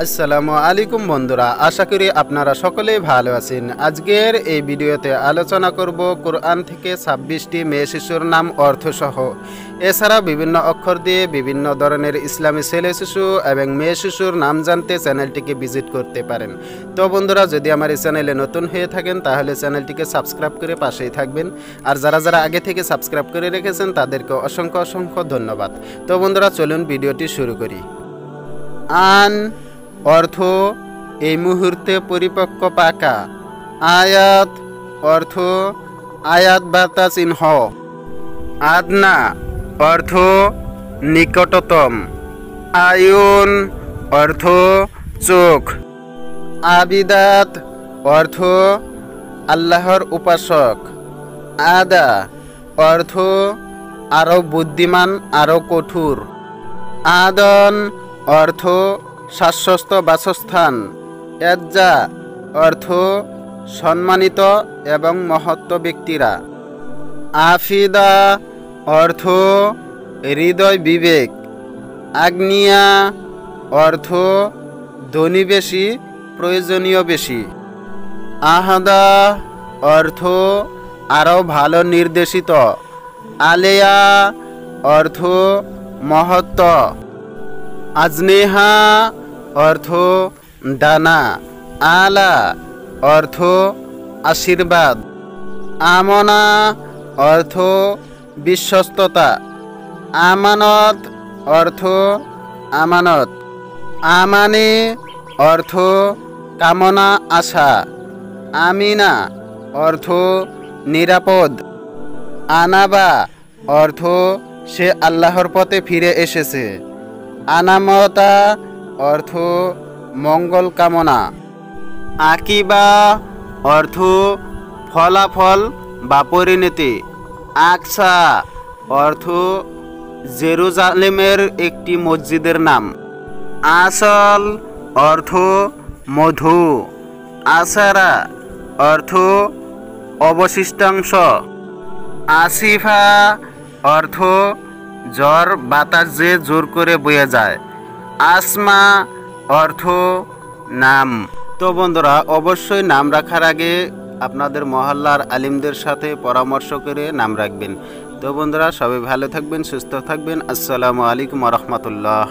আসসালামু আলাইকুম বন্ধুরা, আশা করি আপনারা সকলেই ভালো আছেন। আজকের এই ভিডিওতে আলোচনা করব কোরআন থেকে 26টি মেয়ে শিশুর নাম অর্থসহ। এছাড়া বিভিন্ন অক্ষর দিয়ে বিভিন্ন ধরনের ইসলামী ছেলে শিশু এবং মেয়ে শিশুর নাম জানতে চ্যানেলটিকে ভিজিট করতে পারেন। তো বন্ধুরা, যদি আমার এই চ্যানেলে নতুন হয়ে থাকেন তাহলে চ্যানেলটিকে সাবস্ক্রাইব করে পাশেই থাকবেন। আর যারা আগে থেকে সাবস্ক্রাইব করে রেখেছেন তাদেরকে অসংখ্য ধন্যবাদ। তো বন্ধুরা, চলুন ভিডিওটি শুরু করি। আন অর্থ এই মুহূর্তে পরিপক্ক পাকা। আয়াত অর্থ আয়াত বার্তা চিহ্ন। আদনা অর্থ নিকটতম। আয়ুন অর্থ চোখ। আবিদাত অর্থ আল্লাহর উপাসক। আদা অর্থ আরও বুদ্ধিমান, আরও কঠোর। আদন অর্থ শাশ্বত বাসস্থান। এজ্জা অর্থ সম্মানিত এবং মহৎ ব্যক্তিরা। আফিদা অর্থ হৃদয় বিবেক। আগ্নিয়া অর্থ ধনী বেশি, প্রয়োজনীয় বেশি। আহাদা অর্থ আরও ভালো নির্দেশিত। আলেয়া অর্থ মহত্ব। আজনেহা অর্থ ডানা। আলা অর্থ আশীর্বাদ। আমনা অর্থ বিশ্বস্ততা। আমানত অর্থ আমানত। আমানে অর্থ কামনা আশা। আমিনা অর্থ নিরাপদ। আনাবা অর্থ সে আল্লাহর পথে ফিরে এসেছে। আনামতা অর্থ মঙ্গল কামনা। আকিবা অর্থ ফলাফল বা পরিণতি। আকসা অর্থ জেরুজালেমের একটি মসজিদের নাম। আসল অর্থ মধু। আসারা অর্থ অবশিষ্টাংশ। আসিফা অর্থ ঝড় বাতাস যে জোর করে বয়ে যায়। আসমা অর্থ নাম। তো বন্ধুরা, অবশ্যই নাম রাখার আগে আপনাদের মহল্লার আলিমদের সাথে পরামর্শ করে নাম রাখবেন। তো বন্ধুরা, সবাই ভালো থাকবেন, সুস্থ থাকবেন। আসসালামু আলাইকুম ওয়া রাহমাতুল্লাহ।